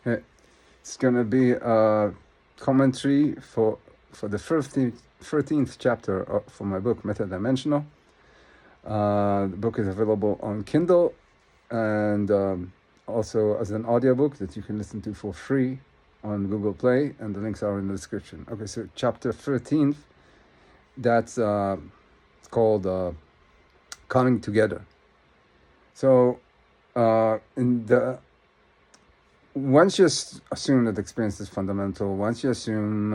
It's going to be a commentary for the 13th chapter for my book, Metadimensional. The book is available on Kindle and also as an audiobook that you can listen to for free on Google Play, and the links are in the description. Okay, so chapter 13th, that's called Coming Together. So in the once you assume that experience is fundamental, once you assume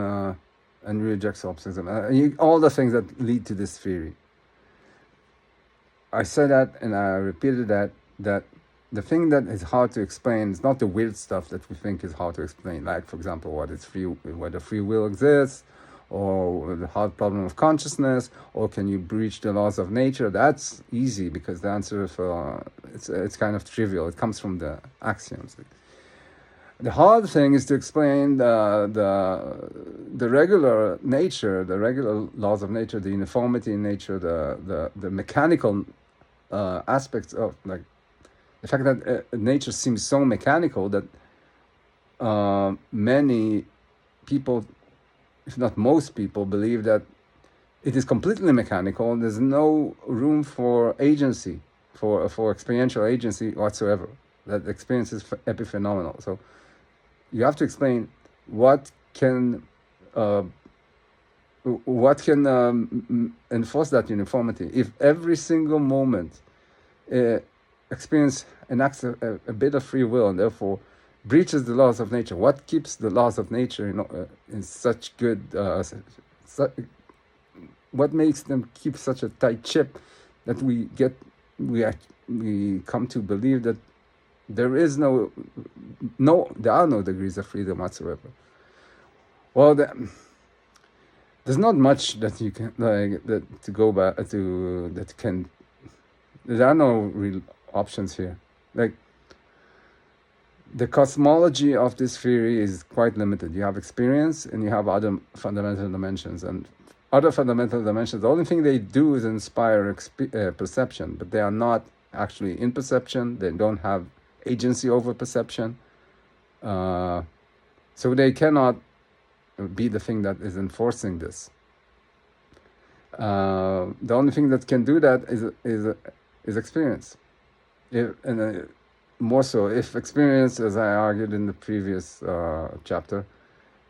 and reject solipsism, all the things that lead to this theory, I said that and I repeated that the thing that is hard to explain is not the weird stuff that we think is hard to explain, like, for example, whether free will exists, or the hard problem of consciousness, or can you breach the laws of nature. That's easy because the answer for it's kind of trivial. It comes from the axioms. The hard thing is to explain the regular nature, the regular laws of nature, the uniformity in nature, the mechanical aspects of, like, the fact that nature seems so mechanical that many people, if not most people, believe that it is completely mechanical and there's no room for agency, for experiential agency whatsoever. That the experience is epiphenomenal. So you have to explain what can enforce that uniformity. If every single moment experience enacts a bit of free will and therefore breaches the laws of nature, what keeps the laws of nature in such good? What makes them keep such a tight ship that we come to believe that there are no degrees of freedom whatsoever. Well, there's not much that you can to go back to that can. There are no real options here. Like, the cosmology of this theory is quite limited. You have experience and you have other fundamental dimensions, and other fundamental dimensions, the only thing they do is inspire perception, but they are not actually in perception. They don't have agency over perception, so they cannot be the thing that is enforcing this. The only thing that can do that is experience. More so, if experience, as I argued in the previous chapter,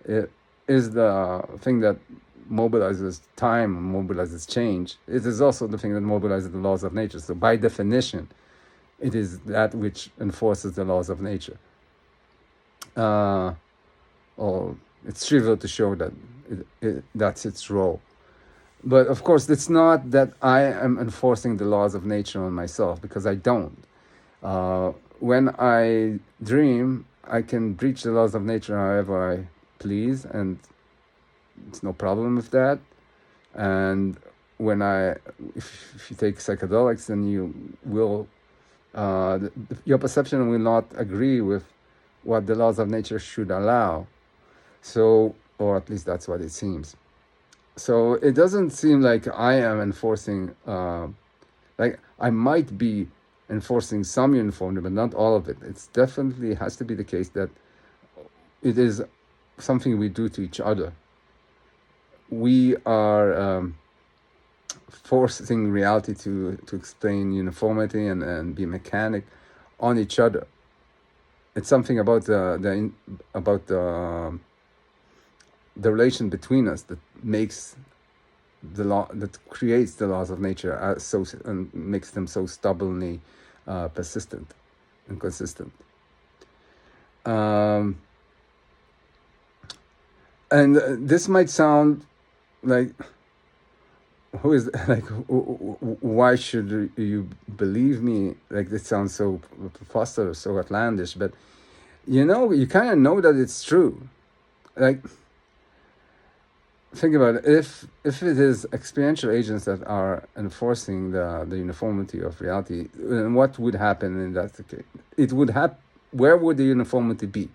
it is the thing that mobilizes time, mobilizes change, it is also the thing that mobilizes the laws of nature. So by definition, it is that which enforces the laws of nature. Or it's trivial to show that that's its role. But of course, it's not that I am enforcing the laws of nature on myself, because I don't. When I dream, I can breach the laws of nature however I please, and it's no problem with that. And when if you take psychedelics, then you will, your perception will not agree with what the laws of nature should allow. So, or at least that's what it seems. So it doesn't seem like I am enforcing, like I might be enforcing some uniformity, but not all of it. It's definitely has to be the case that it is something we do to each other. We are forcing reality to explain uniformity and be mechanic on each other. It's something about the relation between us that makes the law, that creates the laws of nature and makes them so stubbornly persistent and consistent. And this might sound like, why should you believe me? Like, this sounds so preposterous, so outlandish, but you kind of know that it's true. Like, think about it. If it is experiential agents that are enforcing the uniformity of reality, then what would happen in that case? It would where would the uniformity be?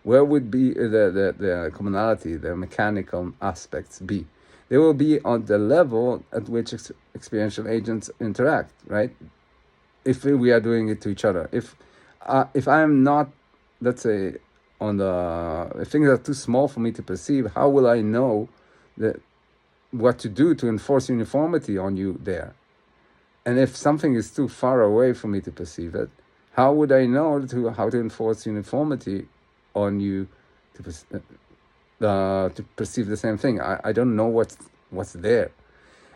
Where would be the commonality, the mechanical aspects be? They will be on the level at which experiential agents interact, right? If we are doing it to each other. If I am not, let's say, on the things that are too small for me to perceive, how will I know that what to do to enforce uniformity on you there? And if something is too far away for me to perceive it, how would I know how to enforce uniformity on you to perceive the same thing? I don't know what's there.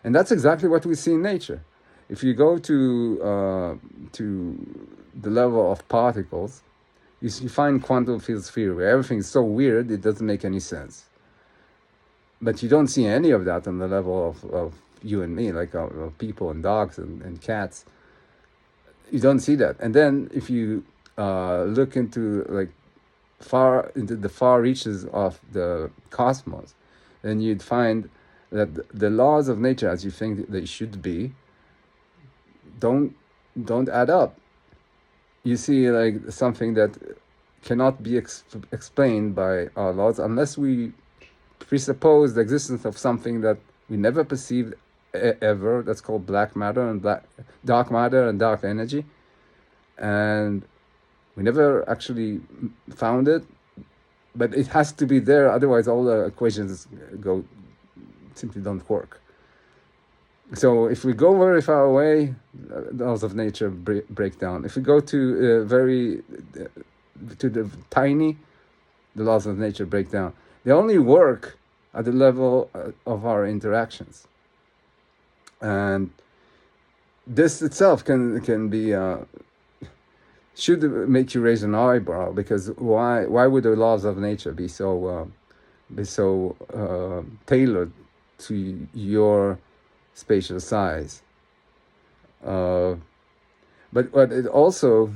And that's exactly what we see in nature. If you go to the level of particles, you find quantum field theory where everything is so weird it doesn't make any sense. But you don't see any of that on the level of you and me, like people and dogs and cats. You don't see that. And then if you look into the far reaches of the cosmos, then you'd find that the laws of nature, as you think they should be, don't add up. You see, like, something that cannot be explained by our laws unless we presuppose the existence of something that we never perceived ever. That's called dark matter and dark energy, and we never actually found it, but it has to be there. Otherwise, all the equations simply don't work. So if we go very far away, the laws of nature break down. If we go to the tiny, the laws of nature break down. They only work at the level of our interactions, and this itself can be should make you raise an eyebrow, because why would the laws of nature be so tailored to your spatial size? But it also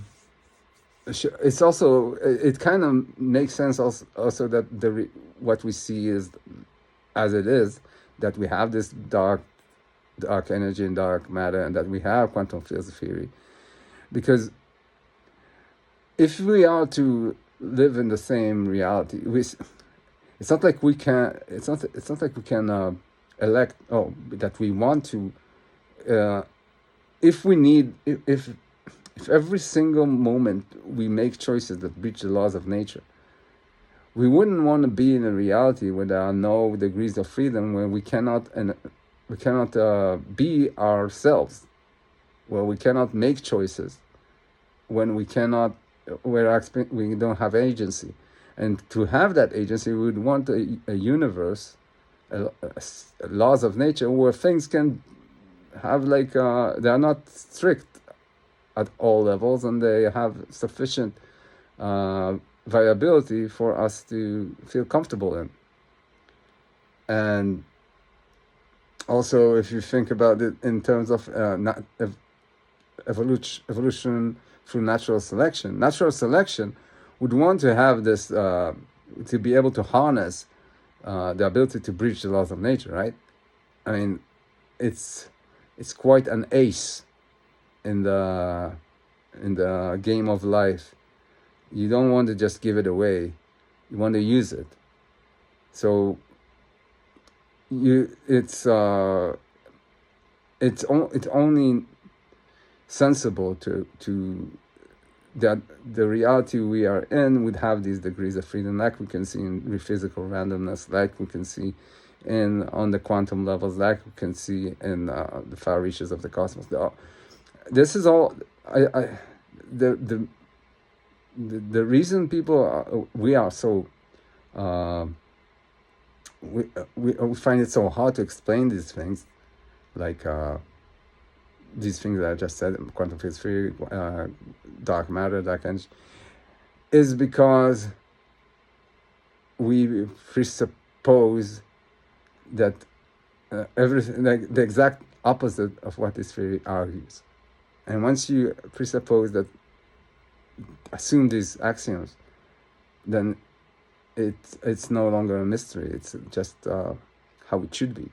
it kind of makes sense also that what we see is as it is, that we have this dark energy and dark matter, and that we have quantum field theory. Because if we are to live in the same reality, it's not like we can elect that we want to. If every single moment we make choices that breach the laws of nature, we wouldn't want to be in a reality where there are no degrees of freedom, where we cannot be ourselves, where we cannot make choices, when we don't have agency. And to have that agency, we would want a universe, laws of nature, where things can have they are not strict at all levels, and they have sufficient variability for us to feel comfortable in. And also, if you think about it in terms of evolution through natural selection would want to have this, to be able to harness the ability to breach the laws of nature, right? I mean, it's quite an ace in the game of life. You don't want to just give it away. You want to use it. So it's only sensible to that the reality we are in would have these degrees of freedom, like we can see in physical randomness, like we can see on the quantum levels, like we can see in the far reaches of the cosmos. This is all the reason we are so we find it so hard to explain these things, like these things that I just said, quantum field theory, dark matter, dark energy, is because we presuppose that everything, like the exact opposite of what this theory argues. And once you assume these axioms, then it's no longer a mystery. It's just how it should be.